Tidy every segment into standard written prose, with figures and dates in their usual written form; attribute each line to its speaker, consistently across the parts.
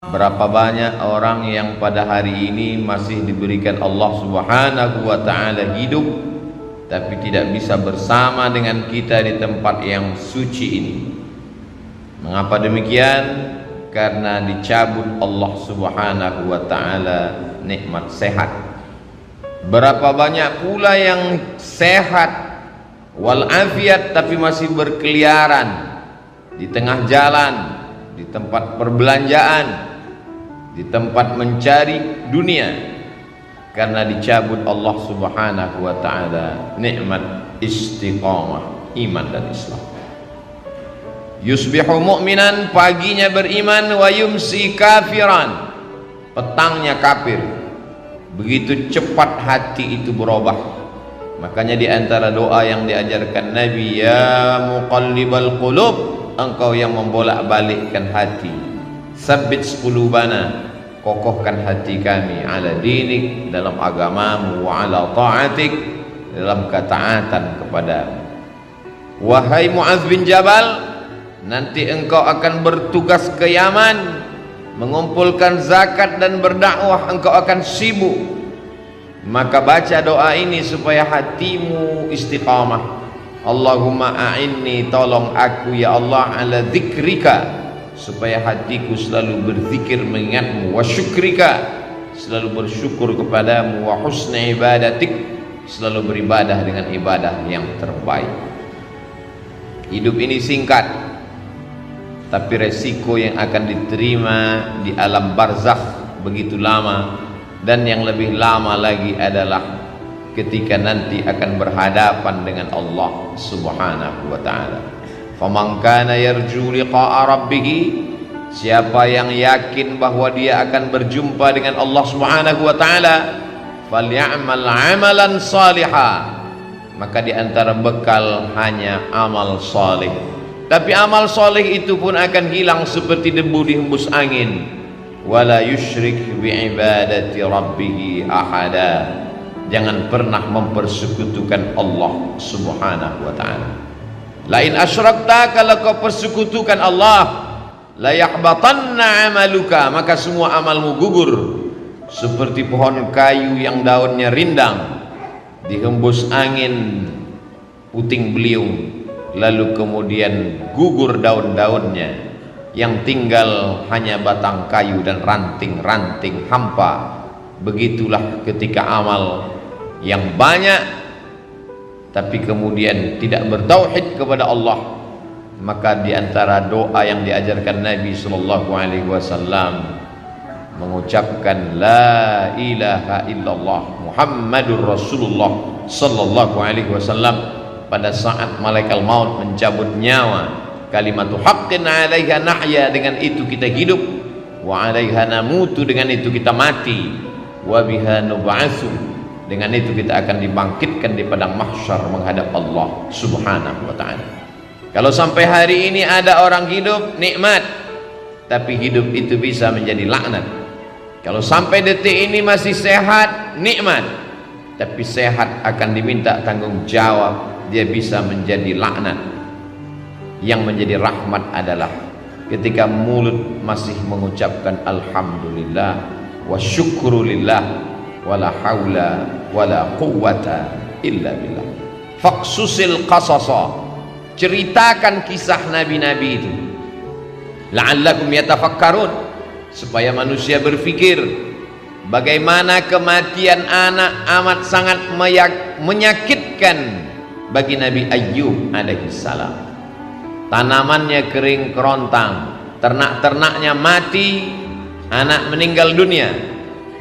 Speaker 1: Berapa banyak orang yang pada hari ini masih diberikan Allah Subhanahu wa ta'ala hidup, tapi tidak bisa bersama dengan kita di tempat yang suci ini. Mengapa demikian? Karena dicabut Allah Subhanahu wa ta'ala nikmat sehat. Berapa banyak pula yang sehat walafiat tapi masih berkeliaran di tengah jalan, di tempat perbelanjaan, di tempat mencari dunia, karena dicabut Allah Subhanahu wa ta'ala nikmat istiqamah iman dan Islam. Yusbihu mu'minan, paginya beriman, wa yumsi kafiran, petangnya kafir. Begitu cepat hati itu berubah. Makanya di antara doa yang diajarkan Nabi, ya muqallibal qulub, engkau yang membolak-balikkan hati, sabbit qulubana, kokohkan hati kami, ala dinik, dalam agamamu, wa ala ta'atik, dalam ketaatan kepadamu. Wahai Mu'adz bin Jabal, nanti engkau akan bertugas ke Yaman, mengumpulkan zakat dan berdakwah, engkau akan sibuk. Maka baca doa ini supaya hatimu istiqamah. Allahumma a'inni, tolong aku ya Allah, ala dzikrika, supaya hatiku selalu berzikir mengingatmu, wa syukrika, selalu bersyukur kepadamu, wa husni ibadatik, selalu beribadah dengan ibadah yang terbaik. Hidup ini singkat, tapi resiko yang akan diterima di alam barzakh begitu lama. Dan yang lebih lama lagi adalah ketika nanti akan berhadapan dengan Allah Subhanahu wa ta'ala. Faman kana yarju liqa'a rabbih, siapa yang yakin bahwa dia akan berjumpa dengan Allah Subhanahu wa ta'ala, falyamal 'amalan salihah, maka di antara bekal hanya amal saleh. Tapi amal saleh itu pun akan hilang seperti debu dihembus angin. Wala yusyrik bi'ibadati rabbih ahada, jangan pernah mempersekutukan Allah Subhanahu wa ta'ala. Lain asyrakta, kalau kau persekutukan Allah, la yahbatanna amaluka, maka semua amalmu gugur. Seperti pohon kayu yang daunnya rindang, dihembus angin puting beliung, lalu kemudian gugur daun-daunnya, yang tinggal hanya batang kayu dan ranting-ranting hampa. Begitulah ketika amal yang banyak tapi kemudian tidak bertauhid kepada Allah, maka di antara doa yang diajarkan Nabi sallallahu alaihi wasallam mengucapkan la ilaha illallah Muhammadur Rasulullah sallallahu alaihi wasallam pada saat malaikat maut mencabut nyawa. Kalimatu haqqin 'alaiha nahya, dengan itu kita hidup, wa 'alaiha namutu, dengan itu kita mati, wa biha nub'atsu, dengan itu kita akan dibangkitkan di padang mahsyar menghadap Allah Subhanahu wa ta'ala. Kalau sampai hari ini ada orang hidup nikmat, tapi hidup itu bisa menjadi laknat. Kalau sampai detik ini masih sehat, nikmat, tapi sehat akan diminta tanggung jawab, dia bisa menjadi laknat. Yang menjadi rahmat adalah ketika mulut masih mengucapkan alhamdulillah wa syukrulillah wala haula wala quwwata illa billah. Faqsusil qasasa, ceritakan kisah nabi-nabi itu, la'allakum yatafakkarun, supaya manusia berfikir bagaimana kematian anak amat sangat menyakitkan bagi Nabi Ayyub alaihi salam. Tanamannya kering kerontang, ternak-ternaknya mati, anak meninggal dunia.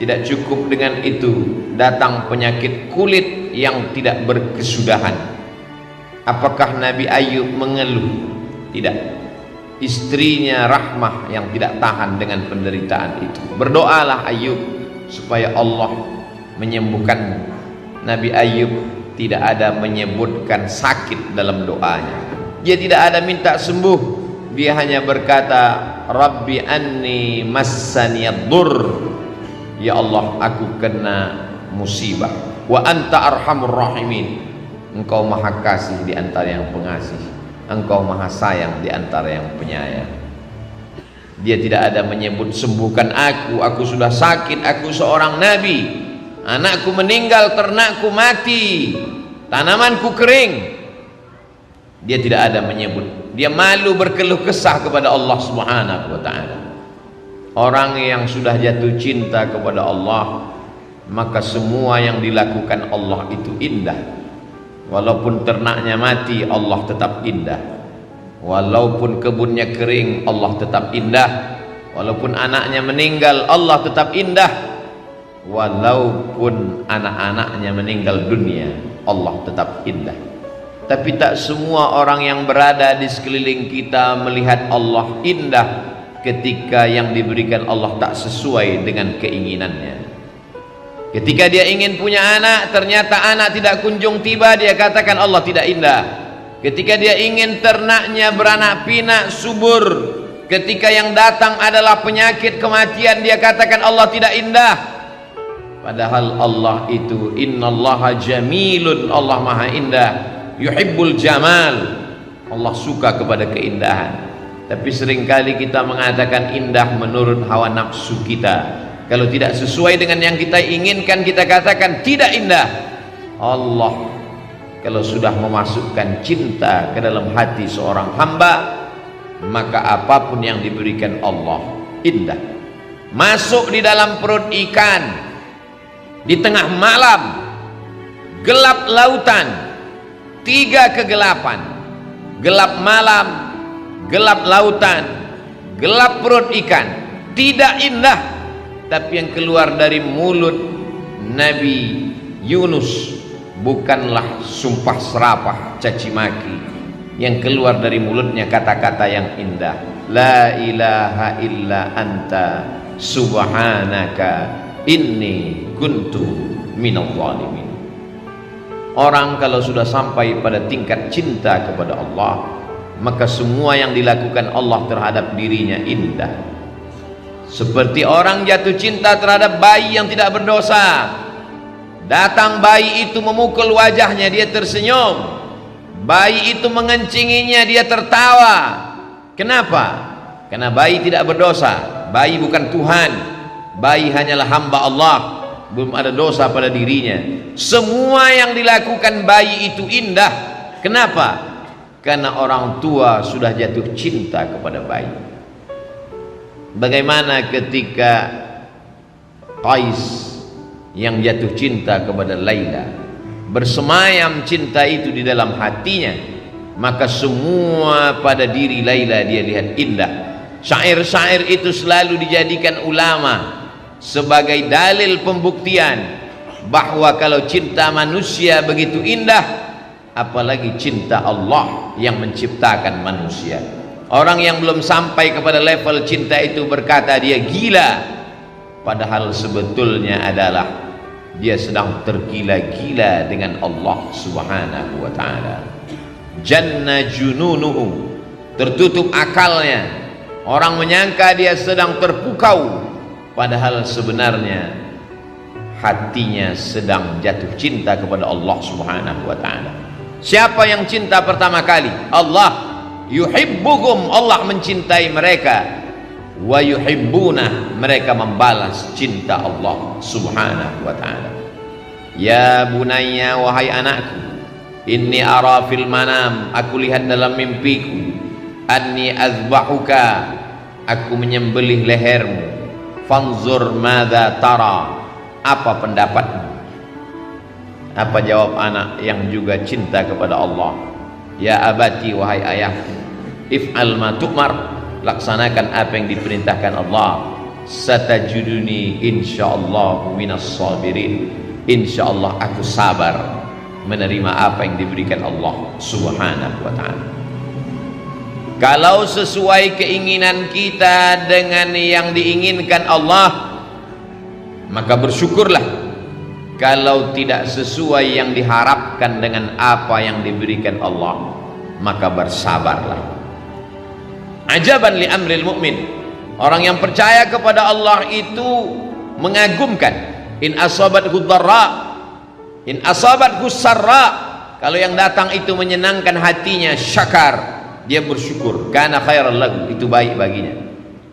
Speaker 1: Tidak cukup dengan itu, datang penyakit kulit yang tidak berkesudahan. Apakah Nabi Ayyub mengeluh? Tidak. Istrinya Rahmah yang tidak tahan dengan penderitaan itu. Berdoalah Ayyub supaya Allah menyembuhkan. Nabi Ayyub tidak ada menyebutkan sakit dalam doanya. Dia tidak ada minta sembuh, dia hanya berkata, Rabbi anni massaniyad-dur, ya Allah aku kena musibah, wa anta arhamur rahimin, engkau maha kasih di antara yang pengasih, engkau maha sayang di antara yang penyayang. Dia tidak ada menyebut sembuhkan aku sudah sakit, aku seorang nabi, anakku meninggal, ternakku mati, tanamanku kering. Dia tidak ada menyebut. Dia malu berkeluh kesah kepada Allah Subhanahu wa ta'ala. Orang yang sudah jatuh cinta kepada Allah, maka semua yang dilakukan Allah itu indah. Walaupun ternaknya mati, Allah tetap indah. Walaupun kebunnya kering, Allah tetap indah. Walaupun anaknya meninggal, Allah tetap indah. Walaupun anak-anaknya meninggal dunia, Allah tetap indah. Tapi tak semua orang yang berada di sekeliling kita melihat Allah indah ketika yang diberikan Allah tak sesuai dengan keinginannya. Ketika dia ingin punya anak, ternyata anak tidak kunjung tiba, dia katakan Allah tidak indah. Ketika dia ingin ternaknya beranak pinak subur, ketika yang datang adalah penyakit kematian, dia katakan Allah tidak indah. Padahal Allah itu innallaha jamilun, Allah maha indah, yuhibbul jamal, Allah suka kepada keindahan. Tapi seringkali kita mengatakan indah menurut hawa nafsu kita. Kalau tidak sesuai dengan yang kita inginkan, kita katakan tidak indah. Allah kalau sudah memasukkan cinta ke dalam hati seorang hamba, maka apapun yang diberikan Allah indah. Masuk di dalam perut ikan di tengah malam, gelap lautan, 3 kegelapan, gelap malam, gelap lautan, gelap perut ikan, tidak indah. Tapi yang keluar dari mulut Nabi Yunus bukanlah sumpah serapah caci maki. Yang keluar dari mulutnya kata-kata yang indah. La ilaha illa anta subhanaka inni kuntu minadh dhalimin. Orang kalau sudah sampai pada tingkat cinta kepada Allah, maka semua yang dilakukan Allah terhadap dirinya indah. Seperti orang jatuh cinta terhadap bayi yang tidak berdosa. Datang bayi itu memukul wajahnya, dia tersenyum. Bayi itu mengencinginya, dia tertawa. Kenapa? Karena bayi tidak berdosa. Bayi bukan Tuhan. Bayi hanyalah hamba Allah, belum ada dosa pada dirinya. Semua yang dilakukan bayi itu indah. Kenapa? Karena orang tua sudah jatuh cinta kepada bayi. Bagaimana ketika Qais yang jatuh cinta kepada Laila, bersemayam cinta itu di dalam hatinya, maka semua pada diri Laila dia lihat indah. Syair-syair itu selalu dijadikan ulama sebagai dalil pembuktian bahwa kalau cinta manusia begitu indah, apalagi cinta Allah yang menciptakan manusia. Orang yang belum sampai kepada level cinta itu berkata dia gila, padahal sebetulnya adalah dia sedang tergila-gila dengan Allah Subhanahu wa ta'ala. Janna jununuhu, tertutup akalnya. Orang menyangka dia sedang terpukau, padahal sebenarnya hatinya sedang jatuh cinta kepada Allah Subhanahu wa ta'ala. Siapa yang cinta pertama kali? Allah. Yuhibbuhum, Allah mencintai mereka. Wa yuhibbuna, mereka membalas cinta Allah Subhanahu wa ta'ala. Ya bunayya, wahai anakku, inni ara fil manam, aku lihat dalam mimpiku, anni azbahuka, aku menyembelih lehermu. Fanzur madza tara, apa pendapatmu? Apa jawab anak yang juga cinta kepada Allah? Ya abati, wahai ayahku, if'al ma tu'mar, laksanakan apa yang diperintahkan Allah. Satajuduni insyaallah minas sabirin, insyaallah aku sabar menerima apa yang diberikan Allah Subhanahu wa ta'ala. Kalau sesuai keinginan kita dengan yang diinginkan Allah, maka bersyukurlah. Kalau tidak sesuai yang diharapkan dengan apa yang diberikan Allah, maka bersabarlah. Ajaban li amril mu'min, orang yang percaya kepada Allah itu mengagumkan. In asabathu dharra, in asabathu sarra, kalau yang datang itu menyenangkan hatinya, syakar, dia bersyukur. Kana khairal lahu, itu baik baginya.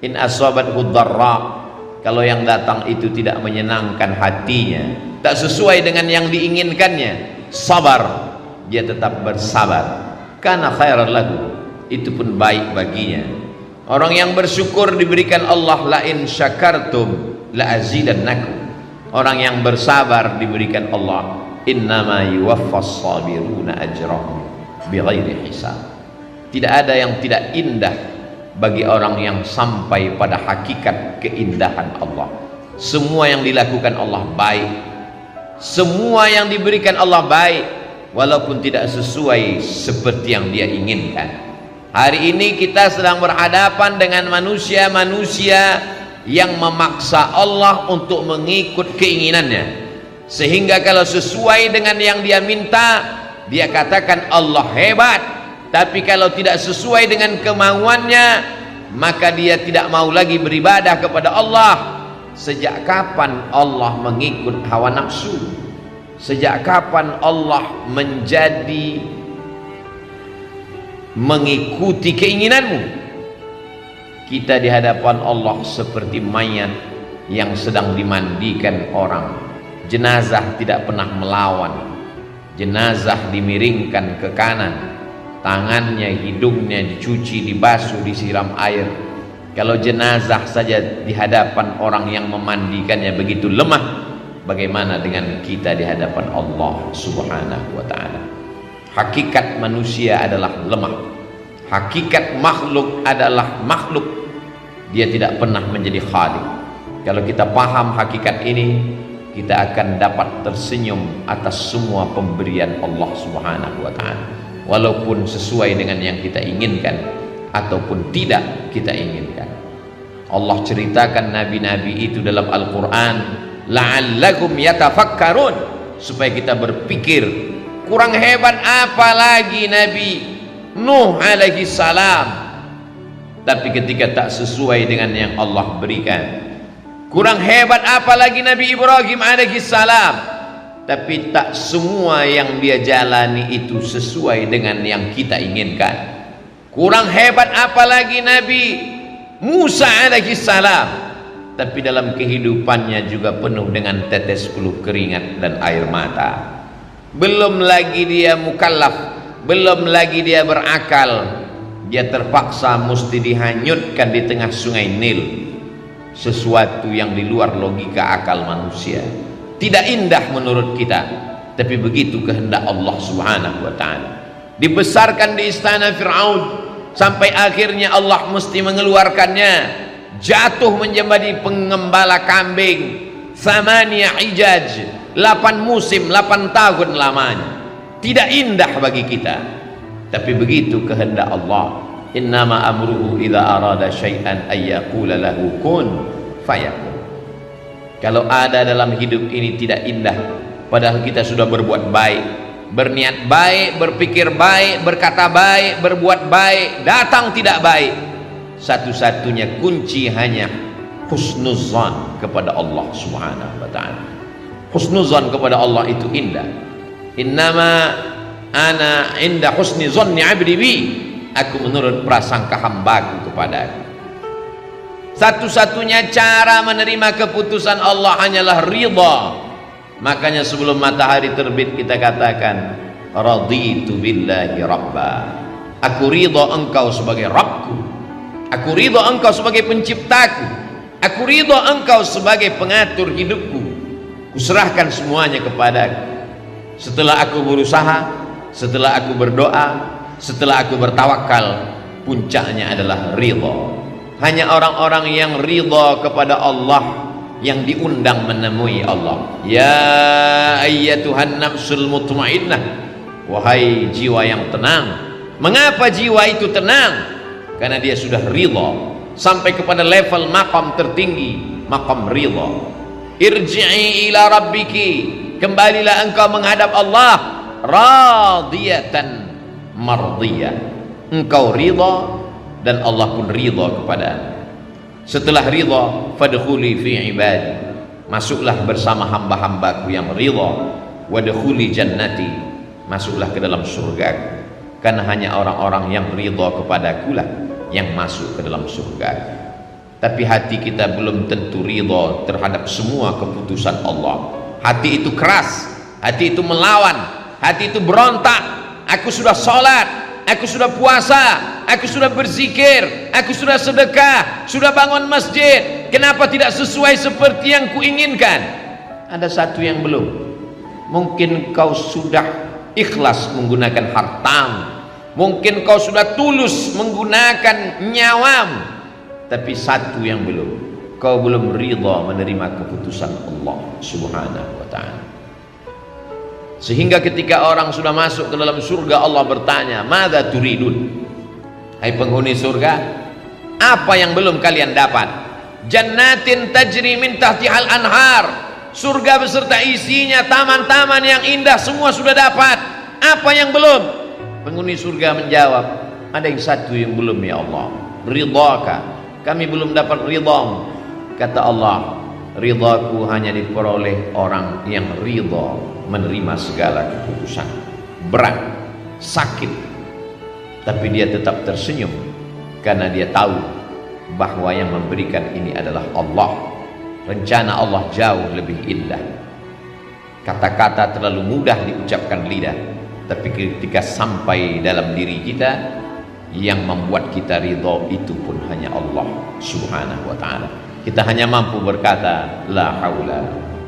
Speaker 1: In asabathu dharra, kalau yang datang itu tidak menyenangkan hatinya, tak sesuai dengan yang diinginkannya, sabar, dia tetap bersabar, kana khairan lahu, itu pun baik baginya. Orang yang bersyukur diberikan Allah, la in syakartum la azidannakum. Orang yang bersabar diberikan Allah, innama yuwaffas sabiruna ajrahum bighairi hisab. Tidak ada yang tidak indah bagi orang yang sampai pada hakikat keindahan Allah. Semua yang dilakukan Allah baik, semua yang diberikan Allah baik, walaupun tidak sesuai seperti yang dia inginkan. Hari ini kita sedang berhadapan dengan manusia-manusia yang memaksa Allah untuk mengikut keinginannya, sehingga kalau sesuai dengan yang dia minta, dia katakan Allah hebat. Tapi kalau tidak sesuai dengan kemauannya, maka dia tidak mau lagi beribadah kepada Allah. Sejak kapan Allah mengikut hawa nafsu? Sejak kapan Allah menjadi mengikuti keinginanmu? Kita di hadapan Allah seperti mayat yang sedang dimandikan orang. Jenazah tidak pernah melawan. Jenazah dimiringkan ke kanan, tangannya, hidungnya dicuci, dibasuh, disiram air. Kalau jenazah saja di hadapan orang yang memandikannya begitu lemah, bagaimana dengan kita di hadapan Allah Subhanahu wa ta'ala? Hakikat manusia adalah lemah, hakikat makhluk adalah makhluk, dia tidak pernah menjadi khalik. Kalau kita paham hakikat ini, kita akan dapat tersenyum atas semua pemberian Allah Subhanahu wa ta'ala, walaupun sesuai dengan yang kita inginkan ataupun tidak kita inginkan. Allah ceritakan nabi-nabi itu dalam Al-Quran, la'allakum yatafakkarun, supaya kita berpikir. Kurang hebat apa lagi Nabi Nuh alaihi salam, tapi ketika tak sesuai dengan yang Allah berikan. Kurang hebat apa lagi Nabi Ibrahim alaihi salam, tapi tak semua yang dia jalani itu sesuai dengan yang kita inginkan. Kurang hebat apalagi Nabi Musa alaihi salam, tapi dalam kehidupannya juga penuh dengan tetes peluh keringat dan air mata. Belum lagi dia mukallaf, belum lagi dia berakal, dia terpaksa mesti dihanyutkan di tengah sungai Nil, sesuatu yang di luar logika akal manusia. Tidak indah menurut kita, tapi begitu kehendak Allah Subhanahu wa ta'ala. Dibesarkan di istana Fir'aun sampai akhirnya Allah mesti mengeluarkannya, jatuh menjadi pengembala kambing, thamaniya hijaj, 8 musim, 8 tahun lamanya. Tidak indah bagi kita, tapi begitu kehendak Allah. Innama amruhu idza arada syai'an ay yaqula lahu kun fayakun. Kalau ada dalam hidup ini tidak indah, padahal kita sudah berbuat baik, berniat baik, berpikir baik, berkata baik, berbuat baik, datang tidak baik, satu-satunya kunci hanya husnuzan kepada Allah Subhanahu wa ta'ala. Husnuzan kepada Allah itu indah. Innama ana inda husni zanni abdi bi, aku menurut prasangka hambaku kepada aku. Satu-satunya cara menerima keputusan Allah hanyalah ridha. Makanya sebelum matahari terbit kita katakan, raditu billahi rabba, aku ridha engkau sebagai Rabbku, aku ridha engkau sebagai penciptaku, aku ridha engkau sebagai pengatur hidupku. Kuserahkan semuanya kepadaku. Setelah aku berusaha, setelah aku berdoa, setelah aku bertawakal, puncaknya adalah ridha. Hanya orang-orang yang ridha kepada Allah yang diundang menemui Allah. Ya ayyatuhan nafsul mutmainnah, wahai jiwa yang tenang. Mengapa jiwa itu tenang? Karena dia sudah ridha sampai kepada level maqam tertinggi, maqam ridha. Irji'i ila rabbiki, kembalilah engkau menghadap Allah, radiyatan mardiyah, engkau ridha dan Allah pun ridha kepada. Setelah ridha, fadkhuli fi ibadi, masuklah bersama hamba-hambaku yang ridha, wadkhuli jannati, masuklah ke dalam surgaku, karena hanya orang-orang yang ridha kepadaku lah yang masuk ke dalam surga. tapi hati kita belum tentu ridha terhadap semua keputusan Allah. Hati itu keras, hati itu melawan, hati itu berontak. Aku sudah sholat, aku sudah puasa, aku sudah berzikir, aku sudah sedekah, sudah bangun masjid, kenapa tidak sesuai seperti yang kuinginkan? Ada satu yang belum. Mungkin kau sudah ikhlas menggunakan hartamu, mungkin kau sudah tulus menggunakan nyawamu, tapi satu yang belum, kau belum ridha menerima keputusan Allah Subhanahu wa ta'ala. Sehingga ketika orang sudah masuk ke dalam surga, Allah bertanya, "Madza turidun?" Hai penghuni surga, apa yang belum kalian dapat? Jannatin tajri min tahtihal anhar. Surga beserta isinya, taman-taman yang indah, semua sudah dapat. Apa yang belum? Penghuni surga menjawab, ada yang satu yang belum ya Allah. Ridhaka, kami belum dapat ridhamu. Kata Allah, ridhaku hanya diperoleh orang yang ridha menerima segala keputusan. Berat, sakit, tapi dia tetap tersenyum karena dia tahu bahwa yang memberikan ini adalah Allah. Rencana Allah jauh lebih indah. Kata-kata terlalu mudah diucapkan lidah, tapi ketika sampai dalam diri kita, yang membuat kita ridha itu pun hanya Allah Subhanahu wa ta'ala. Kita hanya mampu berkata la haula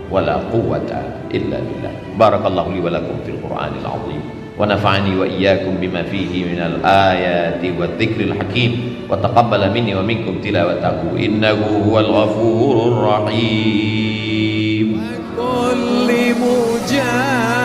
Speaker 1: wala quwwata illa billah. Barakallahu li wa lakum fil Qur'anil azim wa nafa'ani wa iyyakum bima fihi minal ayati wa dzikril hakim wa taqabbala minni wa minkum tilawatahu innahu huwal ghafurur rahim.
Speaker 2: kulli mujahidin